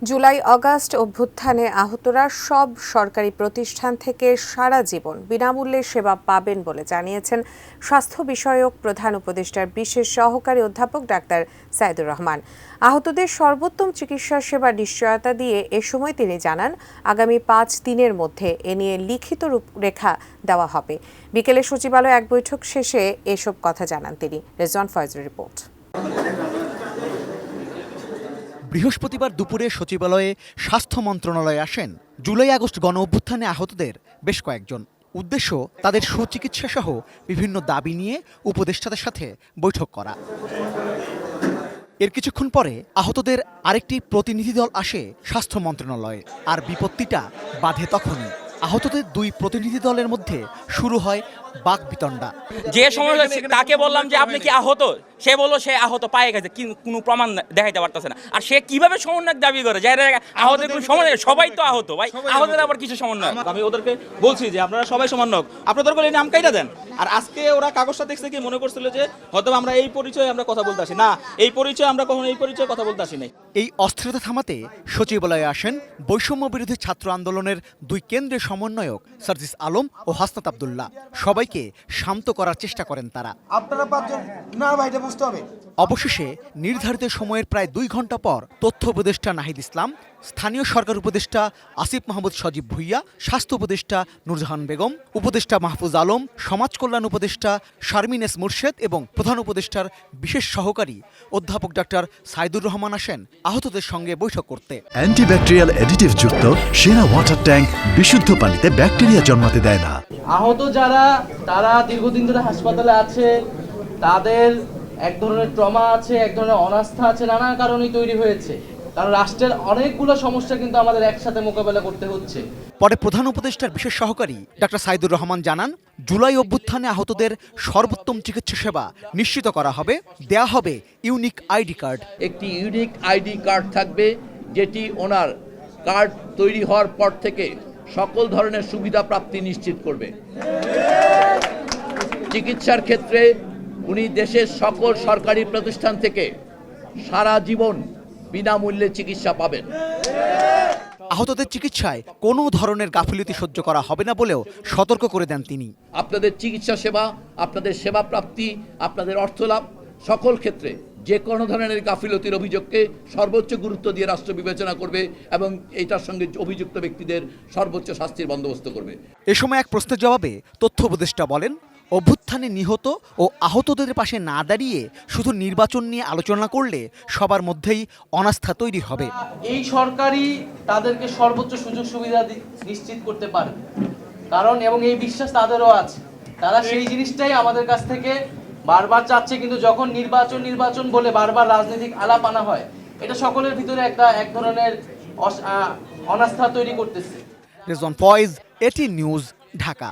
July August অভ্যুত্থানে আহতরা সব সরকারি প্রতিষ্ঠান থেকে সারা জীবন বিনামূল্যে সেবা পাবেন বলে জানিয়েছেন স্বাস্থ্য বিষয়ক প্রধান উপদেষ্টার বিশেষ সহকারী অধ্যাপক ডাক্তার সাইদুর রহমান। আহতদের সর্বোত্তম চিকিৎসা সেবা নিশ্চয়তা দিয়ে এ সময় তিনি জানান, আগামী 5 দিনের মধ্যে এ নিয়ে লিখিত রূপরেখা দেওয়া হবে। বিকেলে সচিবালয়ে এক বৈঠক শেষে এসব কথা জানান তিনি। রেজওয়ান ফয়েজের রিপোর্ট। বৃহস্পতিবার দুপুরে সচিবালয়ে স্বাস্থ্য মন্ত্রণালয়ে আসেন জুলাই আগস্ট গণ অভ্যুত্থানে আহতদের বেশ কয়েকজন। উদ্দেশ্য তাদের সুচিকিৎসা সহ বিভিন্ন দাবি নিয়ে উপদেষ্টাদের সাথে বৈঠক করা। এর কিছুক্ষণ পরে আহতদের আরেকটি প্রতিনিধি দল আসে স্বাস্থ্য মন্ত্রণালয়ে। আর বিপত্তিটা বাধে তখনই। আহতদের দুই প্রতিনিধি দলের মধ্যে শুরু হয় বাকবিতণ্ডা। যে সমস্যা তাকে বললাম যে আপনি কি আহত, সে বললো সে আহত পায়ে গেছে, কোনো প্রমাণ দেখাইতে পারতেছে না। আর সে কিভাবে সমন্বয় দাবি করে যারা আহতের কোনো সমন্বয়? সবাই তো আহত ভাই, আহতের আবার কিছু সমন্বয়? আমি ওদেরকে বলছি যে আপনারা সবাই সমন্বয়ক, আপনাদের করে নাম কাইটা দেন। আর আজকে ওরা কাগজটা দেখছে কি মনে করছিল যে হয়তো আমরা এই পরিচয়ে আমরা কথা বলতে আসি না, এই পরিচয়ে আমরা কখনো এই পরিচয়ে কথা বলতে আসি নাই। এই অস্থিরতা থামাতে সচিবালয়ে আসেন বৈষম্য বিরোধী ছাত্র আন্দোলনের দুই কেন্দ্রের সমন্বয়ক সার্জিস আলম ও হাসনাত আব্দুল্লাহ। সবাইকে শান্ত করার চেষ্টা করেন তারা। আপনারা পাঁচজন না ভাই, এটা বুঝতে হবে। অবশেষে নির্ধারিত সময়ের প্রায় 2 ঘন্টা পর তথ্য উপদেষ্টা নাহিদ ইসলাম, স্থানীয় সরকার উপদেষ্টা আসিফ মাহমুদ সজীব ভুইয়া, স্বাস্থ্য উপদেষ্টা নূরজাহান বেগম, উপদেষ্টা মাহফুজ আলম, সমাজ কল্যাণ উপদেষ্টা শারমিন এস মুর্শেদ এবং প্রধান উপদেষ্টার বিশেষ সহকারী অধ্যাপক ডাক্তার সাইদুর রহমান আসেন আহতদের সঙ্গে বৈঠক করতে। অ্যান্টিব্যাকটেরিয়াল অ্যাডিটিভ যুক্ত সেরা ওয়াটার ট্যাঙ্ক বিশুদ্ধ পানিতে ব্যাকটেরিয়া জন্মাতে দেয় না। আহত যারা তারা দীর্ঘদিন ধরে হাসপাতালে আছে, তাদের এক ধরনের ট্রমা আছে, এক ধরনের অনাস্থা আছে, নানা কারণেই তৈরি হয়েছে। কারণ রাষ্ট্রের অনেকগুলো সমস্যা কিন্তু আমাদের একসাথে মোকাবেলা করতে হচ্ছে। পরে প্রধান উপদেষ্টার বিশেষ সহকারী ডাক্তার সাইদুর রহমান জানান, জুলাই অভ্যুত্থানে আহতদের সর্বোত্তম চিকিৎসা সেবা নিশ্চিত করা হবে। দেয়া হবে ইউনিক আইডি কার্ড। একটি ইউনিক আইডি কার্ড থাকবে, যেটি ওনার কার্ড তৈরি হওয়ার পর থেকে সকল ধরনের সুবিধা প্রাপ্তি নিশ্চিত করবে। চিকিৎসার ক্ষেত্রে উনি দেশের সকল সরকারি প্রতিষ্ঠান থেকে সারা জীবন বিনামূল্যে চিকিৎসা পাবেন। আহতদের চিকিৎসায় কোনো ধরনের গাফিলতি সহ্য করা হবে না বলেও সতর্ক করে দেন তিনি। আপনাদের চিকিৎসা সেবা, আপনাদের সেবা প্রাপ্তি, আপনাদের অর্থলাভ সকল ক্ষেত্রে যে কোনো ধরনের গাফিলতির অভিযোগকে সর্বোচ্চ গুরুত্ব দিয়ে রাষ্ট্র বিবেচনা করবে এবং এটার সঙ্গে অভিযুক্ত ব্যক্তিদের সর্বোচ্চ শাস্তির বন্দোবস্ত করবে। এ সময় এক প্রশ্নের জবাবে তথ্য উপদেষ্টা বলেন, অভ্যুত্থানে নিহত ও আহতদের পাশে না দাঁড়িয়ে শুধু নির্বাচন নিয়ে আলোচনা করলে সবার মধ্যেই অনাস্থা তৈরি হবে। এই সরকারই তাদেরকে সর্বোচ্চ সুযোগ সুবিধা নিশ্চিত করতে পারে, কারণ এবং এই বিশ্বাস তাদেরও আছে। তারা সেই জিনিসটাই আমাদের কাছ থেকে বারবার চাচ্ছে, কিন্তু যখন নির্বাচন বলে বারবার রাজনৈতিক আলাপ আনা হয়, এটা সকলের ভিতরে এক ধরনের অনাস্থা তৈরি করতেছে। রেজওয়ান ফয়েজ, এটি নিউজ, ঢাকা।